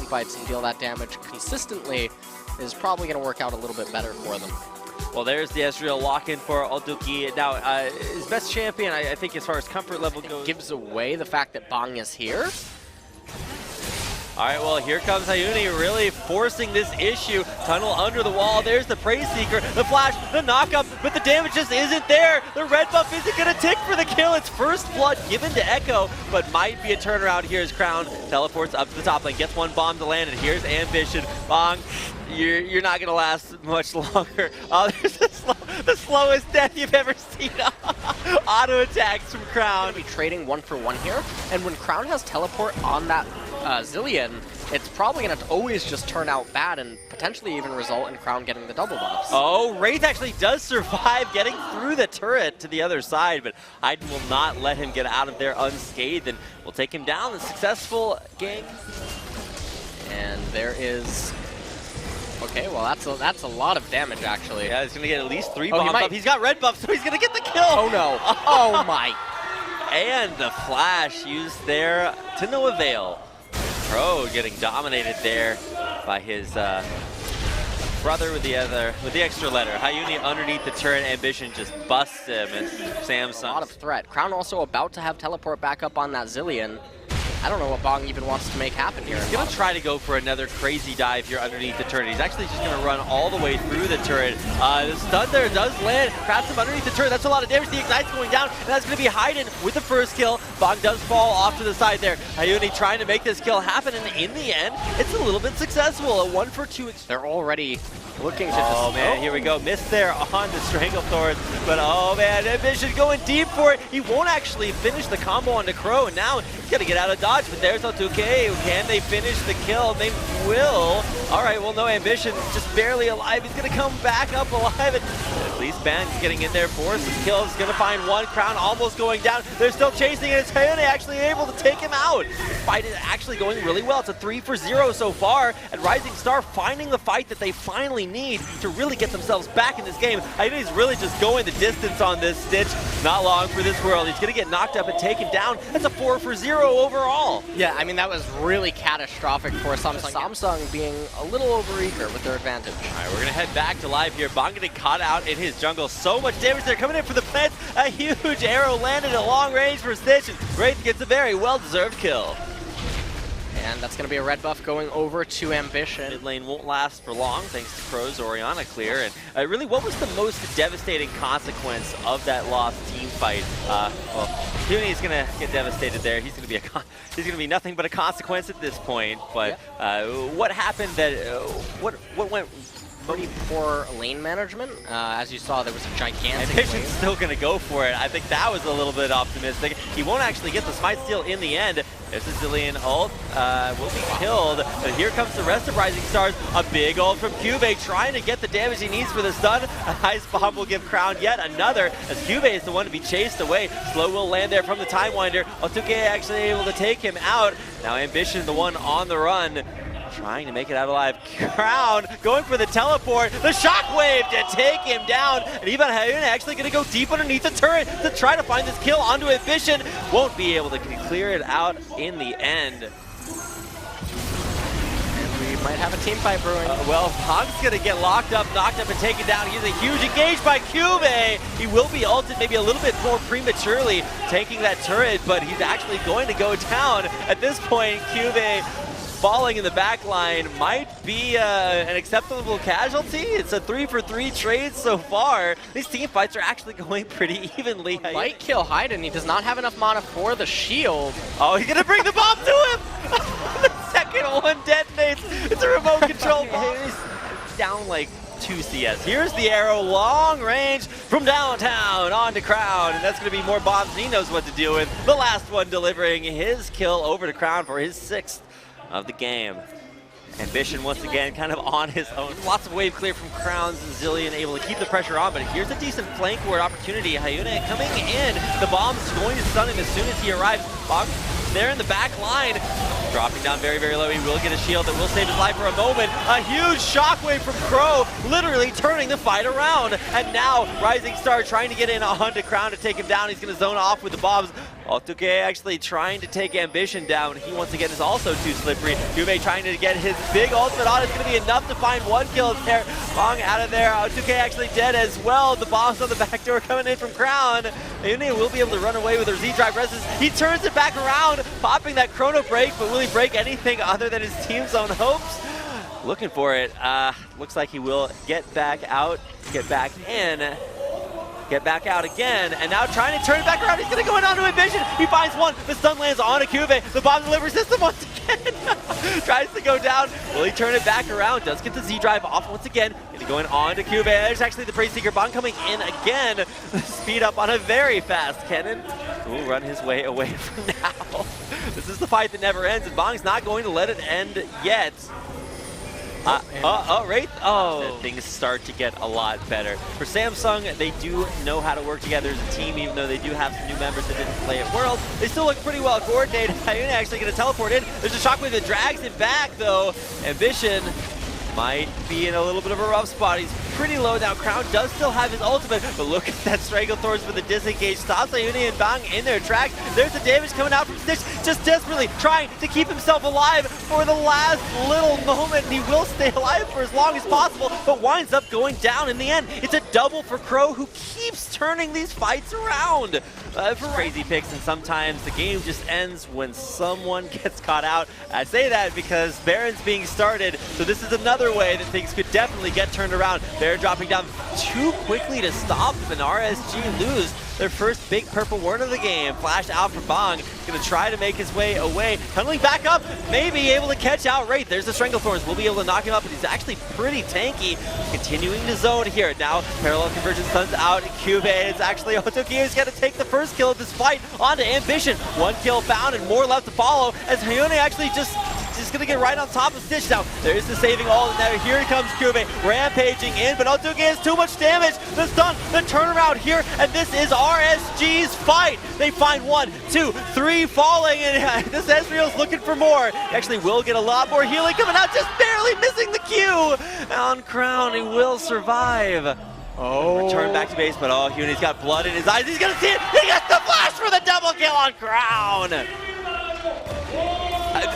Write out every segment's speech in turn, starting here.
fights and deal that damage consistently is probably going to work out a little bit better for them. Well, there's the Ezreal lock-in for Alduki. Now, his best champion, I think, as far as comfort level goes. Gives away the fact that Bang is here. All right, well, here comes Hayuni really forcing this issue. Tunnel under the wall. There's the Praise Seeker, the flash, the knockup, but the damage just isn't there. The red buff isn't going to tick for the kill. It's first blood given to Echo, but might be a turnaround here as Crown teleports up to the top lane, gets one bomb to land, and here's Ambition. Bang, you're not going to last much longer. There's the slowest death you've ever seen. Auto attacks from Crown. Be trading 1-for-1 here, and when Crown has teleport on that Zilean, it's probably going to always just turn out bad and potentially even result in Crown getting the double buffs. Oh, Wraith actually does survive getting through the turret to the other side, but Iden will not let him get out of there unscathed, and will take him down. A successful game. And there is... Okay, well that's a lot of damage actually. Yeah, he's going to get at least 3 bombs up. He's got red buff, so he's going to get the kill. Oh no. Oh my. And the flash used there to no avail. Crow getting dominated there by his brother with the extra letter. Hayuni underneath the turret. Ambition just busts him, and Samsung. A lot of threat. Crown also about to have teleport back up on that Zilean. I don't know what Bang even wants to make happen here. He's going to try to go for another crazy dive here underneath the turret. He's actually just going to run all the way through the turret. The stun there does land. Grabs him underneath the turret. That's a lot of damage. The Ignite's going down, and that's going to be Hayden with the first kill. Bang does fall off to the side there. Hayuni trying to make this kill happen, and in the end, it's a little bit successful. A 1-for-2. They're already looking to Oh man, here we go. Missed there on the Stranglethorn, but oh man, Ambition going deep for it. He won't actually finish the combo onto Crow, and now he's got to get out of dodge, but there's Altuke. Can they finish the kill? They will. All right, well, no, Ambition just barely alive. He's going to come back up alive, and at least Ban's getting in there for some kills. He's going to find one. Crown almost going down. They're still chasing, and it's Hayone actually able to take him out. This fight is actually going really well. It's a 3-for-0 so far, and Rising Star finding the fight that they finally need to really get themselves back in this game. I think he's really just going the distance on this Stitch. Not long for this world. He's going to get knocked up and taken down. That's a 4-for-0 overall. Yeah, I mean, that was really catastrophic for Samsung. Samsung being a little overeager with their advantage. All right, we're going to head back to live here. Bang getting caught out in his jungle. So much damage there coming in for the plants. A huge arrow landed at long range for Stitch, and Wraith gets a very well-deserved kill. And that's going to be a red buff going over to Ambition. Mid lane won't last for long thanks to Crow's Orianna clear. And really, what was the most devastating consequence of that lost team fight? Well, Cuny's going to get devastated there. He's going to be nothing but a consequence at this point. But what happened that what went pretty poor lane management. As you saw, there was a gigantic Ambition's still going to go for it. I think that was a little bit optimistic. He won't actually get the Smite Steal in the end. There's a Zilean ult, will be killed. But here comes the rest of Rising Stars. A big ult from Cube trying to get the damage he needs for the stun. A Ice Bomb will give Crown yet another, as Cube is the one to be chased away. Slow will land there from the Time Winder. Altuke actually able to take him out. Now Ambition, the one on the run, trying to make it out alive. Crown going for the teleport. The shockwave to take him down. And even Hayune actually going to go deep underneath the turret to try to find this kill onto Ambition. Won't be able to clear it out in the end. And we might have a team fight brewing. Well, Bang's going to get locked up, knocked up, and taken down. He's a huge engage by Cube. He will be ulted maybe a little bit more prematurely, taking that turret, but he's actually going to go down. At this point, Cube falling in the back line might be an acceptable casualty. It's a 3-for-3 trade so far. These team fights are actually going pretty evenly. Might kill Hayden. He does not have enough mana for the shield. Oh, he's gonna bring the bomb to him! The second one detonates. It's a remote control bomb. He's down like 2 CS. Here's the arrow, long range from downtown onto Crown, and that's going to be more bombs than he knows what to do with. The last one delivering his kill over to Crown for his 6th of the game. Ambition once again kind of on his own. Lots of wave clear from Crown's Zilean, able to keep the pressure on, but here's a decent flankward opportunity. Hayune coming in. The bomb's going to stun him as soon as he arrives. Bang there in the back line. Dropping down very, very low. He will get a shield that will save his life for a moment. A huge shockwave from Crow, literally turning the fight around. And now Rising Star trying to get in onto Crown to take him down. He's going to zone off with the bombs. R12 actually trying to take Ambition down. He once again is also too slippery. Juve trying to get his big ultimate on. It's going to be enough to find one kill there. Long out of there. R12 actually dead as well. The bombs on the back door coming in from Crown. Uni will be able to run away with her Z-Drive Resistance. He turns it back around, popping that Chrono Break, but will he break anything other than his team's own hopes? Looking for it. Looks like he will get back out, get back in, get back out again, and now trying to turn it back around. He's going to go in onto Ambition. He finds one. The stun lands on Juve. The bomb delivery system once again tries to go down. Will he turn it back around? Does get the Z-Drive off once again. Going to go in on to Juve. There's actually the Praise Seeker bomb coming in again. Speed up on a very fast cannon. Will run his way away from now. This is the fight that never ends, and Bong's not going to let it end yet. Wraith. Oh, things start to get a lot better. For Samsung, they do know how to work together as a team, even though they do have some new members that didn't play at Worlds. They still look pretty well coordinated. Hyuna actually going to teleport in. There's a shockwave that drags him back, though. Ambition might be in a little bit of a rough spot. He's pretty low now. Crown does still have his ultimate, but look at that Stranglethorns for the disengage. Stops Hyuna and Bang in their tracks. There's the damage coming out from Stitch, just desperately trying to keep himself alive for the last little moment. He will stay alive for as long as possible, but winds up going down in the end. It's a double for Crow, who keeps turning these fights around. For crazy picks, and sometimes the game just ends when someone gets caught out. I say that because Baron's being started, so this is another way that things could definitely get turned around. Baron dropping down too quickly to stop, and RSG lose their first big purple word of the game. Flash out for Bong, gonna try to make his way away. Tunneling back up, maybe able to catch out Wraith. There's the Stranglethorns, will be able to knock him up, but he's actually pretty tanky. Continuing to zone here. Now, parallel conversion stuns out Cube. It's actually R12 who's gonna take the first kill of this fight onto Ambition. One kill found and more left to follow, as Hyuna actually just gonna get right on top of Stitch now. There's the saving all. Now here comes Cube, rampaging in, but R12 has too much damage. The stun, the turnaround here, and this is RSG's fight. They find 1, 2, 3 falling, and this Ezreal's looking for more. He actually will get a lot more healing coming out, just barely missing the Q. On Crown, he will survive. Return back to base, but Hyuna's got blood in his eyes. He's gonna see it. He gets the flash for the double kill on Crown.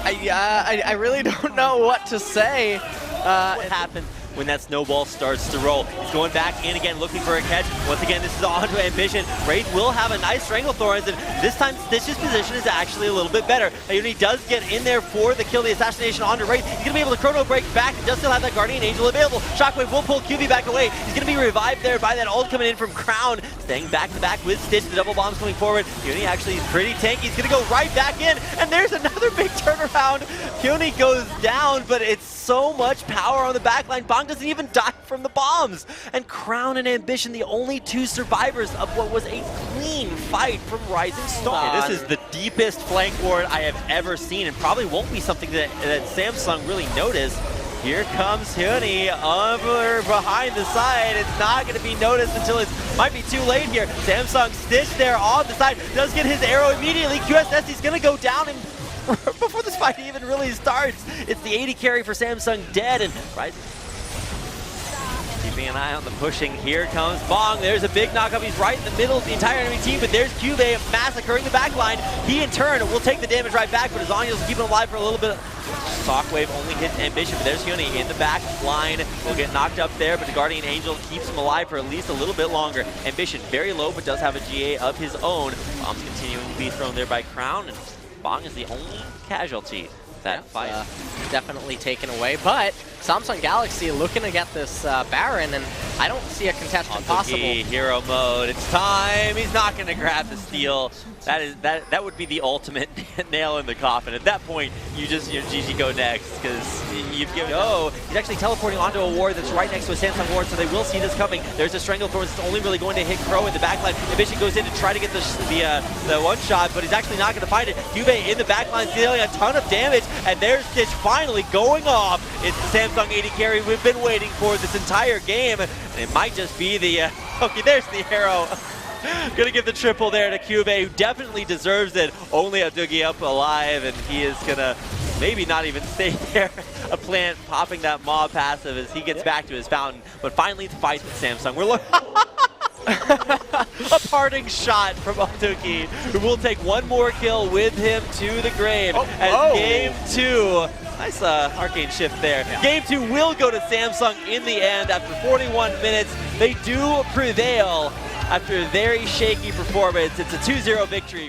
I really don't know what to say. What happened when that snowball starts to roll? He's going back in again, looking for a catch. Once again, this is onto Ambition. Wraith will have a nice Stranglethorns, and this time Stitch's position is actually a little bit better. He does get in there for the kill, the assassination onto Wraith. He's going to be able to Chrono Break back. He does still have that Guardian Angel available. Shockwave will pull QB back away. He's going to be revived there by that ult coming in from Crown. Staying back to back with Stitch. The double bombs coming forward. Hyuna actually is pretty tanky. He's going to go right back in, and there's another big turnaround. Hyuna goes down, but it's so much power on the backline. Bong doesn't even die from the bombs. And Crown and Ambition, the only 2 survivors of what was a clean fight from Rising Star. This is the deepest flank ward I have ever seen, and probably won't be something that Samsung really noticed. Here comes Hyuna over behind the side. It's not going to be noticed until it might be too late here. Samsung Stitch there on the side, does get his arrow immediately. QSS, he's going to go down, and before this fight even really starts, it's the 80 carry for Samsung dead, and Rising keeping an eye on the pushing. Here comes Bong. There's a big knockup. He's right in the middle of the entire enemy team, but there's Cube massacring the backline. He in turn will take the damage right back, but as long as he'll keep him alive for a little bit. Shockwave only hits Ambition, but there's Hyuna in the back line. Will get knocked up there, but the Guardian Angel keeps him alive for at least a little bit longer. Ambition very low, but does have a GA of his own. Bombs continuing to be thrown there by Crown, and Bong is the only casualty that fight. Definitely taken away, but Samsung Galaxy looking to get this Baron, and I don't see a contestant possible. Hero mode, it's time. He's not going to grab the steal. That would be the ultimate nail in the coffin. At that point, you just GG go next, because you've given. Oh, he's actually teleporting onto a ward that's right next to a Samsung ward, so they will see this coming. There's a Stranglethorns. It's only really going to hit Crow in the backline. Ambition goes in to try to get the one shot, but he's actually not going to find it. Cube in the backline dealing a ton of damage, and there's Stitch finally going off. It's the Samsung 80 carry we've been waiting for this entire game, and it might just be the okay, there's the arrow. Gonna give the triple there to Cube, who definitely deserves it. Only a Doogie up alive, and he is gonna maybe not even stay there. A plant popping that mob passive as he gets back to his fountain. But finally the fight with Samsung. We're looking. A parting shot from Altuki, who will take one more kill with him to the grave. As game 2, nice arcane shift there. Yeah. Game 2 will go to Samsung in the end. After 41 minutes, they do prevail after a very shaky performance. It's a 2-0 victory.